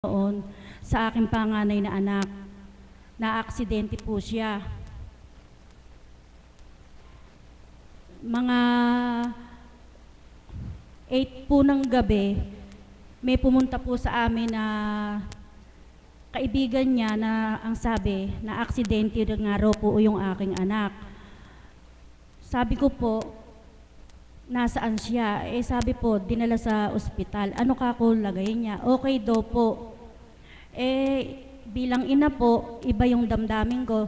noon sa aking panganay na anak. Na-aksidente po siya. Mga 8 po ng gabi, may pumunta po sa amin na kaibigan niya na ang sabi na aksidente nga raw po yung aking anak. Sabi ko po, nasaan siya? Sabi po, dinala sa ospital. Ano ka ko lagay niya? Okay daw po. Bilang ina po, iba yung damdamin ko.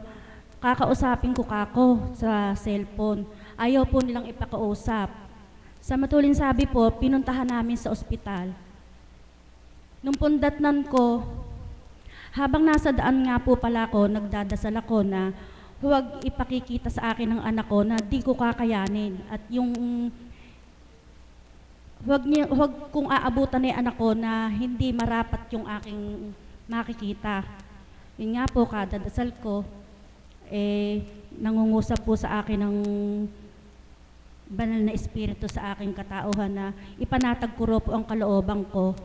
Kakausapin ko kako sa cellphone. Ayaw po nilang ipakausap. Sa matulin sabi po, pinuntahan namin sa ospital. Nung pundatnan ko, habang nasa daan nga po pala ako, nagdadasal ako na huwag ipakikita sa akin ng anak ko na di ko kakayanin. At yung huwag kong aabutan ni anak ko na hindi marapat yung aking makikita. Yun nga po, kada dasal ko, nangungusap po sa akin ng banal na espiritu sa aking katauhan na ipanatag ko ro po ang kalooban ko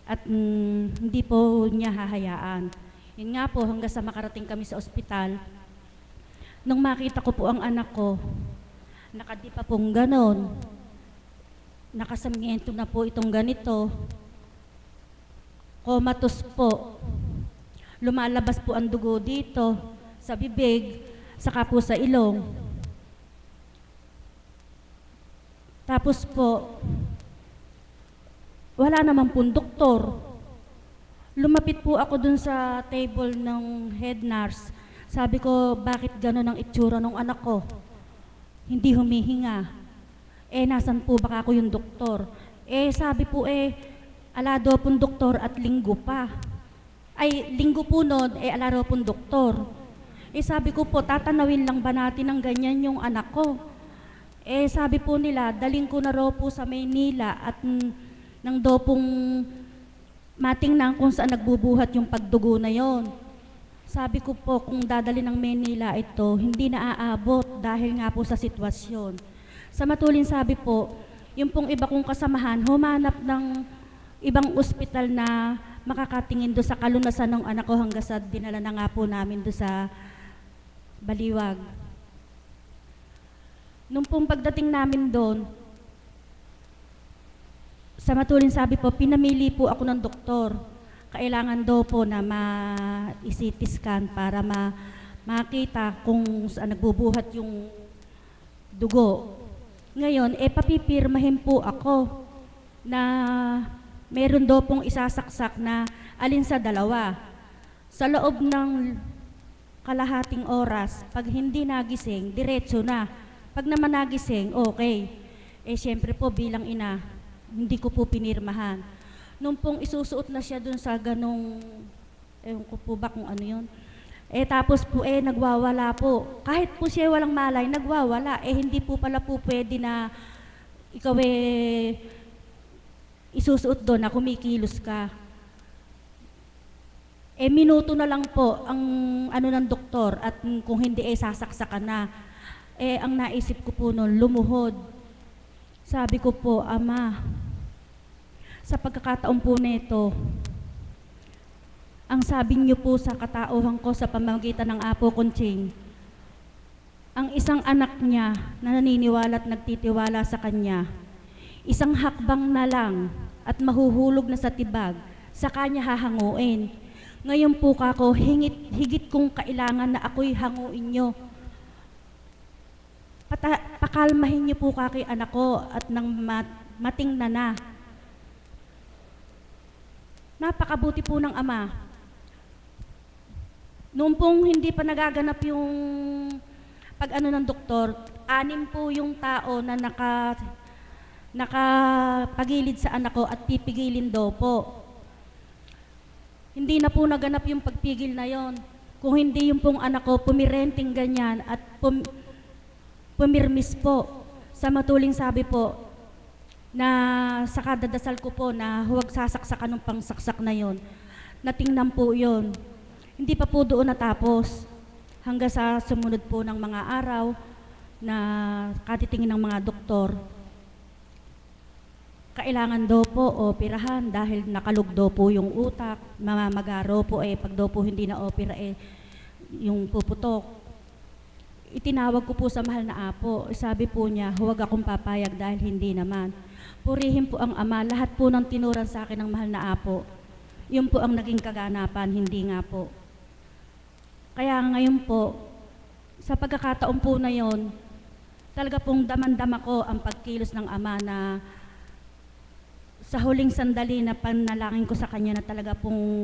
at hindi po niya hahayaan. Yun nga po, hanggang sa makarating kami sa ospital, nung makita ko po ang anak ko, nakadipa pong ganon, nakasamiento na po itong ganito, comatose po. Lumalabas po ang dugo dito, sa bibig, saka po sa ilong. Tapos po, wala naman pong doktor. Lumapit po ako dun sa table ng head nurse. Sabi ko, bakit gano'n ang itsura ng anak ko? Hindi humihinga. Nasan po baka ako yung doktor? Sabi po ala daw pong doktor at linggo pa. Linggo po noon, ala daw pong doktor. Sabi ko po, tatanawin lang ba natin ng ganyan yung anak ko? Sabi po nila, daling ko na raw po sa Maynila at nang daw pong matingnan kung saan nagbubuhat yung pagdugo na yon. Sabi ko po, kung dadali ng Maynila ito, hindi na aabot dahil nga po sa sitwasyon. Sa matulin sabi po, yung pong iba kong kasamahan, humanap ng ibang ospital na makakatingin do sa kalunasan ng anak ko hanggang sa dinala na nga po namin do sa Baliwag. Nung pong pagdating namin doon, sa matulin sabi po, pinamili po ako ng doktor. Kailangan daw po na ma-CT scan para makita kung saan nagbubuhat yung dugo. Ngayon, papipirmahin po ako na meron daw pong isasaksak na alin sa dalawa. Sa loob ng kalahating oras, pag hindi nagising, diretso na. Pag naman nagising, okay. Siyempre po bilang ina, hindi ko po pinirmahan. Nung pong isusuot na siya dun sa ganong, ewan ko po ba kung ano yun. Tapos po nagwawala po. Kahit po siya walang malay, nagwawala. Hindi po pala po pwede na ikaw isusuot doon na kumikilos ka. Minuto na lang po ang ano ng doktor at kung hindi sasaksakan na. Ang naisip ko po noon, lumuhod. Sabi ko po, Ama, sa pagkakataon po nito, ang sabi niyo po sa katauhan ko sa pamamagitan ng Apo Conching, ang isang anak niya na naniniwala at nagtitiwala sa kanya, isang hakbang na lang at mahuhulog na sa tibag, sa kanya hahanguin. Ngayon po kako, higit kong kailangan na ako'y hanguin niyo. Pakalmahin niyo po kaki anak ko at nang matingnan na. Napakabuti po ng ama. Noong pong hindi pa nagaganap yung pag-ano ng doktor, 6 po yung tao na nakapagilid sa anak ko at pipigilin daw po. Hindi na po naganap yung pagpigil na yon. Kung hindi yung pong anak ko pumirenting ganyan at pumirmis po. Sa matuling sabi po na sa kadadasal ko po na huwag sasaksakan ng pangsaksak na yon. Natingnan po yon. Hindi pa po doon natapos. Hanggang sa sumunod po ng mga araw na katitingin ng mga doktor. kailangan daw po operahan dahil nakalug daw po yung utak, mamamagaro po pag daw po hindi na opera yung puputok. Itinawag ko po sa mahal na apo, sabi po niya, huwag akong papayag dahil hindi naman. Purihin po ang ama, lahat po ng tinuran sa akin ng mahal na apo, yun po ang naging kaganapan, hindi nga po. Kaya ngayon po, sa pagkakataon po na yon, talaga pong damandama ko ang pagkilos ng ama na sa huling sandali na panalangin ko sa kanya na talaga pong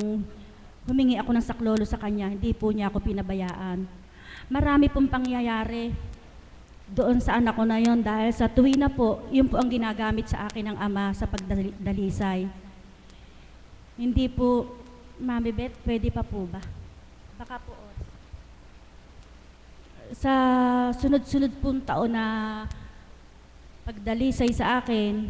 humingi ako ng saklolo sa kanya, hindi po niya ako pinabayaan. Marami pong pangyayari doon sa anak ko na yon dahil sa tuwi na po, yun po ang ginagamit sa akin ng ama sa pagdalisay. Hindi po, Mami Beth, pwede pa po ba? Baka po. Sa sunod-sunod pong taon na pagdalisay sa akin,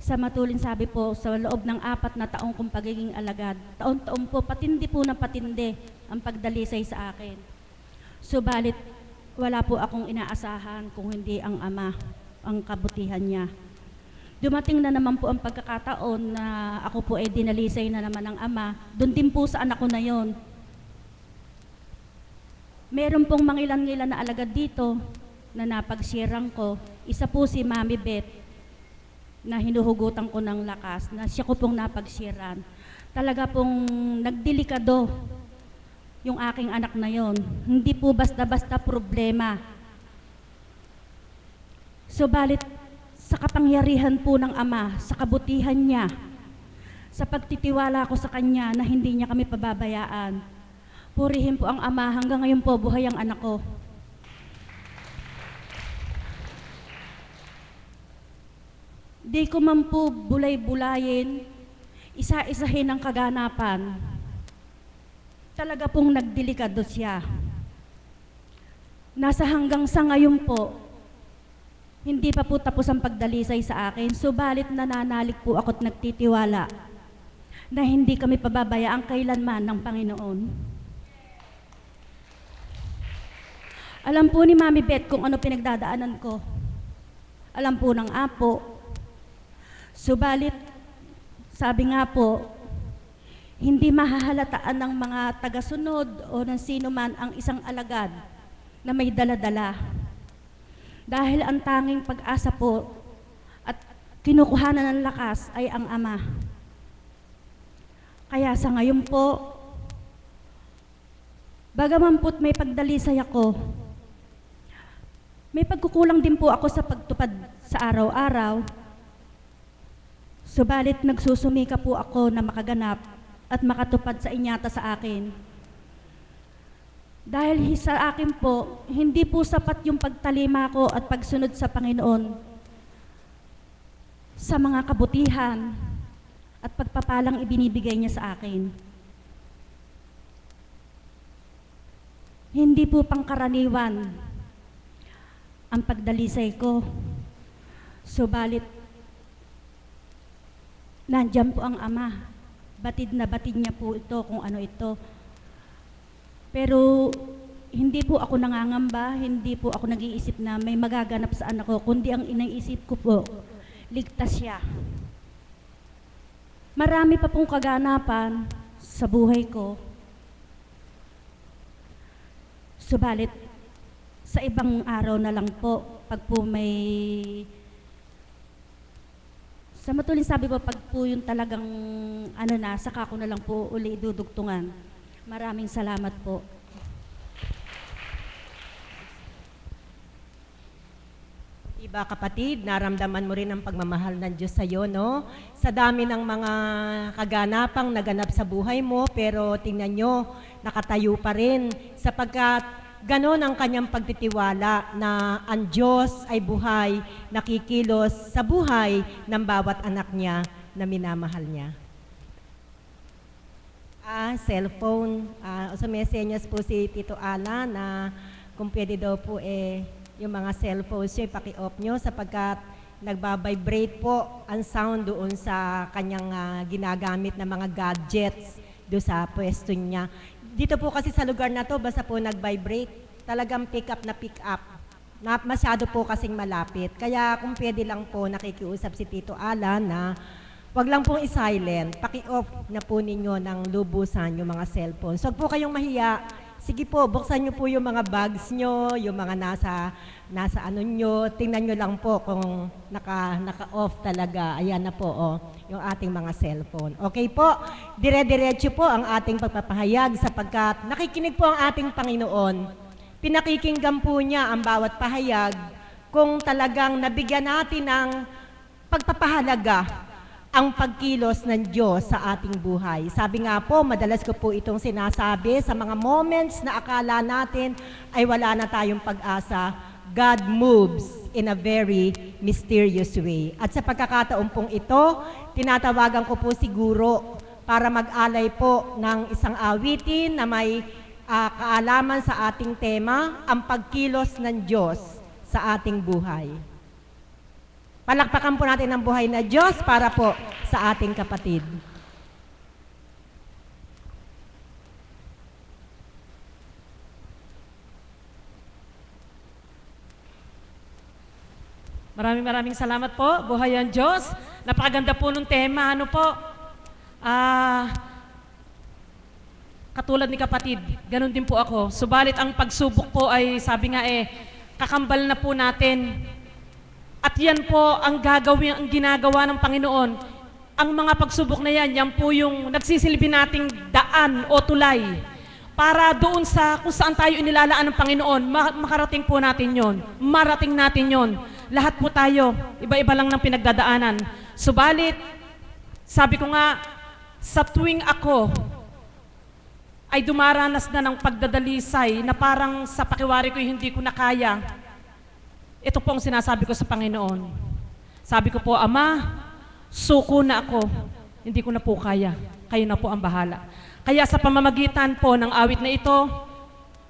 sa matulin sabi po, sa loob ng 4 na taong kong pagiging alagad, taon-taon po, patindi po ng patindi ang pagdalisay sa akin. Subalit, wala po akong inaasahan kung hindi ang ama, ang kabutihan niya. Dumating na naman po ang pagkakataon na ako po dinalisay na naman ng ama, doon din po sa anak ko na yon. Meron pong mangilan-ngilan na alagad dito na napagsirang ko. Isa po si Mami Beth na hinuhugutan ko ng lakas, na siya ko pong napagsiran. Talaga pong nagdelikado yung aking anak na yon. Hindi po basta-basta problema. Subalit, sa kapangyarihan po ng ama, sa kabutihan niya, sa pagtitiwala ko sa kanya na hindi niya kami pababayaan, purihin po ang ama, hanggang ngayon po buhay ang anak ko. Di ko man po bulay-bulayin, isa-isahin ang kaganapan. Talaga pong nagdelikado siya. Nasa hanggang sa ngayon po, hindi pa po tapos ang pagdalisay sa akin, subalit nananalig po ako at nagtitiwala na hindi kami pababayaan kailanman ng Panginoon. Alam po ni Mami Beth kung ano pinagdadaanan ko. Alam po ng apo. Subalit, sabi nga po, hindi mahahalataan ng mga tagasunod o ng sino man ang isang alagad na may daladala. Dahil ang tanging pag-asa po at kinukuhanan ng lakas ay ang ama. Kaya sa ngayon po, bagaman po't may pagdalisay ako, may pagkukulang din po ako sa pagtupad sa araw-araw. Subalit nagsusumika po ako na makaganap at makatupad sa inyata sa akin. Dahil sa akin po, hindi po sapat yung pagtalima ko at pagsunod sa Panginoon sa mga kabutihan at pagpapalang ibinibigay niya sa akin. Hindi po pangkaraniwan ang pagdalisay ko. Subalit, nandiyan po ang ama. Batid na batid niya po ito kung ano ito. Pero hindi po ako nangangamba, hindi po ako nag-iisip na may magaganap sa anak ko, kundi ang inaisip ko po, ligtas siya. Marami pa pong kaganapan sa buhay ko. Subalit, sa ibang araw na lang po, pag po may... Sa matulin sabi po, pag po yung talagang saka ko na lang po uli dudugtungan. Maraming salamat po. Diba kapatid, naramdaman mo rin ang pagmamahal ng Diyos sa iyo, no? Sa dami ng mga kaganapang naganap sa buhay mo, pero tingnan nyo, nakatayo pa rin sapagkat ganon ang kanyang pagtitiwala na ang Diyos ay buhay, nakikilos sa buhay ng bawat anak niya na minamahal niya. Cellphone. Sumesenyas po si Tito Ala na kung pwede daw po yung mga cellphones nyo, paki-off nyo sapagkat nagbabibrate po ang sound doon sa kanyang ginagamit na mga gadgets doon sa pwesto niya. Dito po kasi sa lugar na to, basta po nag-vibrate, talagang pick up na pick up masyado po kasing malapit. Kaya kung pwede lang po nakikiusap si Tito Alan na wag lang pong i-silent, paki-off na po ninyo ng lubusan yung mga cellphone. So wag po kayong mahiya. Sige po, buksan nyo po yung mga bags nyo, yung mga nasa ano nyo. Tingnan nyo lang po kung naka-off talaga. Ayan na po, oh, yung ating mga cellphone. Okay po, dire-diretso po ang ating pagpapahayag sapagkat nakikinig po ang ating Panginoon. Pinakikinggan po niya ang bawat pahayag kung talagang nabigyan natin ng pagpapahalaga ang pagkilos ng Diyos sa ating buhay. Sabi nga po, madalas ko po itong sinasabi, sa mga moments na akala natin ay wala na tayong pag-asa, God moves in a very mysterious way. At sa pagkakataon pong ito, tinatawagan ko po siguro para mag-alay po ng isang awitin na may kaalaman sa ating tema, ang pagkilos ng Diyos sa ating buhay. Palakpakan po natin ang buhay na Diyos para po sa ating kapatid. Maraming salamat po, buhay ang Diyos. Napakaganda po nung tema, ano po? Katulad ni kapatid, ganun din po ako. Subalit ang pagsubok po ay, sabi nga kakambal na po natin. At yan po ang ginagawa ng Panginoon. Ang mga pagsubok na yan po yung nagsisilbi nating daan o tulay para doon sa kung saan tayo inilalaan ng Panginoon, makarating po natin yon, marating natin yon. Lahat po tayo, iba-iba lang ng pinagdadaanan. Subalit, sabi ko nga, sa tuwing ako ay dumaranas na ng pagdadalisay na parang sa pakiwari ko hindi ko na kaya, ito po ang sinasabi ko sa Panginoon. Sabi ko po, Ama, suko na ako. Hindi ko na po kaya. Kayo na po ang bahala. Kaya sa pamamagitan po ng awit na ito,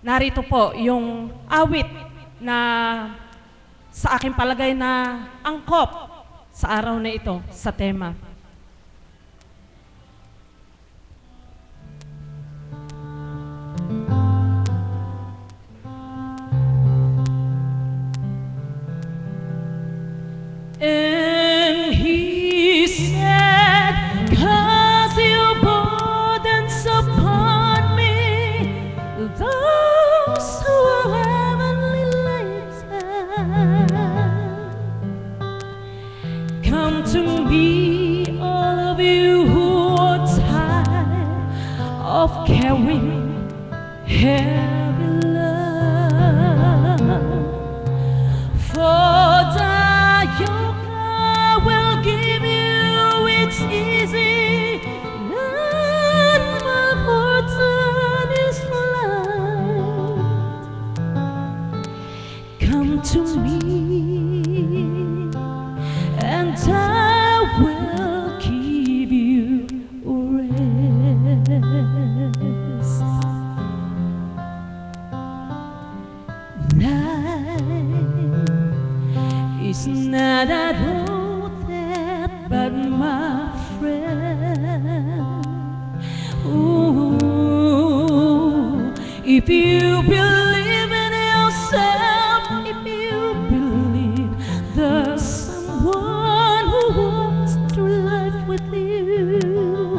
narito po yung awit na sa aking palagay na angkop sa araw na ito, sa tema. And he said, cast your burdens upon me, those who are heavenly laden. Come to me, all of you who are tired of carrying heavy love. For yoke I will give you, it's easy, and my burden is light. Come to me, and I will give you rest. It's not at all that, but my friend. Ooh, if you believe in yourself, if you believe there's someone who walks through life with you,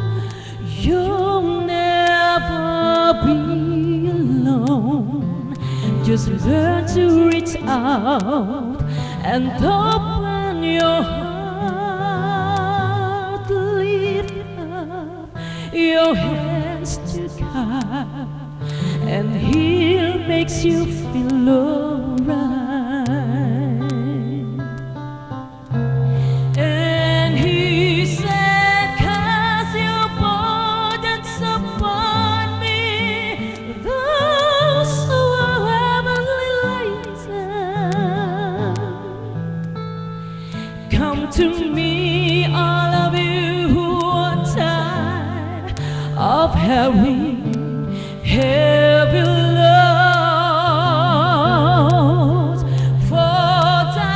you'll never be alone. Just learn to reach out and open your heart, lift up your hands to God, and He makes you feel alright. And He said, cast your burdens upon me, those who are heavenly laden. Come to me, all of you who are tired of having heavy loads. For the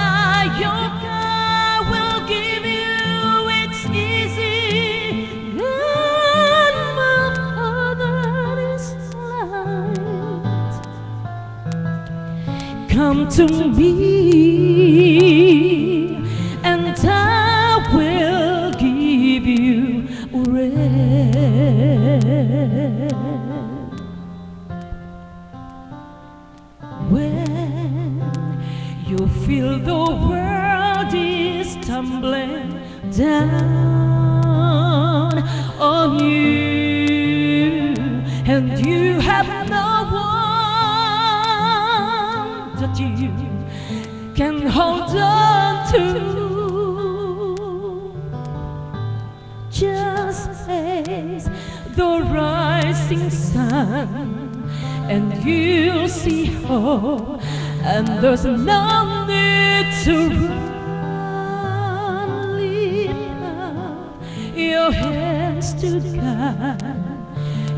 yoke I will give you, it's easy, and my burden is light. Come Come to me, and I will give you rest. When you feel the world is tumbling down on you, and you have no one that you can hold on to, just face the rising sun, and you'll see hope, and there's no need to run. Lift up your hands to God,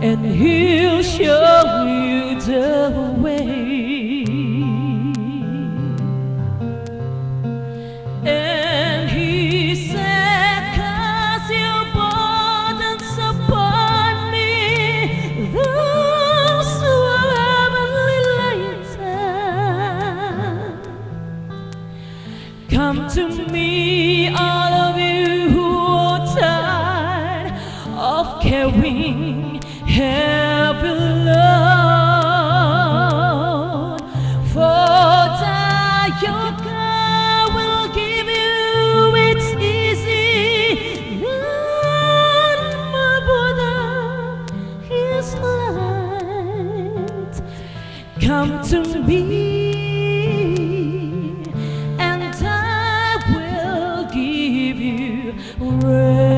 and He'll show you the way. And He said, cast your burdens upon me, those who are heavenly laden. Come to me, all of you who are tired of carrying heavy load, for the yoke I will give you, it's easy, and my burden is light. Come to me, and I will give you rest.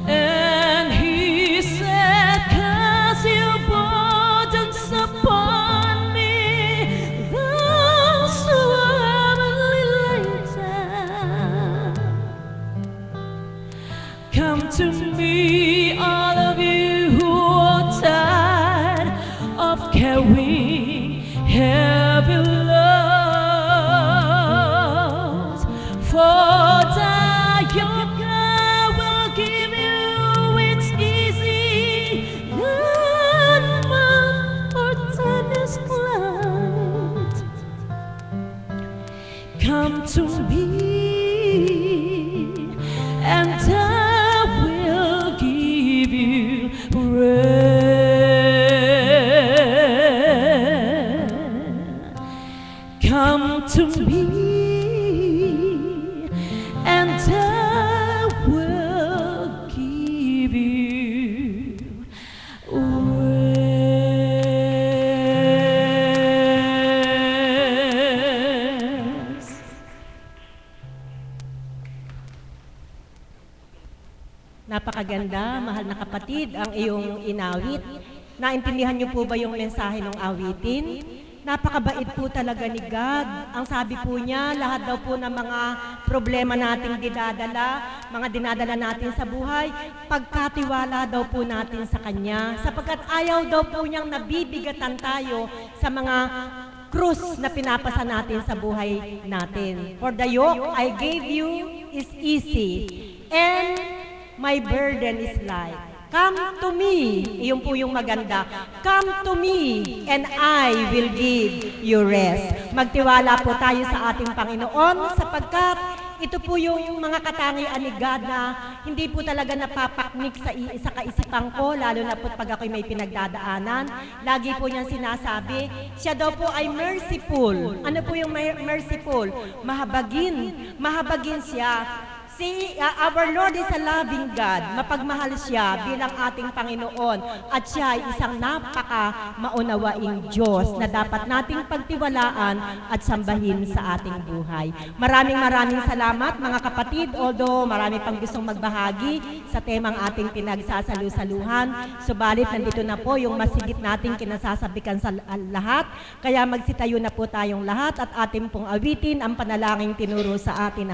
And He said, cast your burdens upon me, those who are heavenly laden. Come to me, all of you who are tired of carrying heavy loads, for the yoke I will give you, it's easy, and my burden is light. Come to me, and I will give you rest. Come to me, and I will give you rest. Napakaganda, mahal na kapatid, ang iyong inawit. Naintindihan niyo po ba yung mensahe ng awitin? Napakabait po talaga ni God. Ang sabi po niya, lahat daw po ng mga problema nating mga dinadala natin sa buhay, pagkatiwala daw po natin sa Kanya. Sapagkat ayaw daw po niyang nabibigatan tayo sa mga krus na pinapasa natin sa buhay natin. For the yoke I gave you is easy, and my burden is light. Come to me. Iyon po yung maganda. Come to me, and I will give you rest. Magtiwala po tayo sa ating Panginoon, sapagkat ito po yung mga katangian ni God na hindi po talaga napapaknik sa kaisipan ko, lalo na po pag ako'y may pinagdadaanan. Lagi po niyang sinasabi, siya daw po ay merciful. Ano po yung merciful? Mahabagin siya. Our Lord is a loving God. Mapagmahal siya bilang ating Panginoon, at siya ay isang napaka-maunawaing Diyos na dapat nating pagtiwalaan at sambahin sa ating buhay. Maraming salamat mga kapatid, although marami pang gustong magbahagi sa temang ating pinagsasalu-saluhan. Subalit nandito na po yung masigit nating kinasasabikan sa lahat. Kaya magsitayo na po tayong lahat at ating pong awitin ang panalangin tinuro sa atin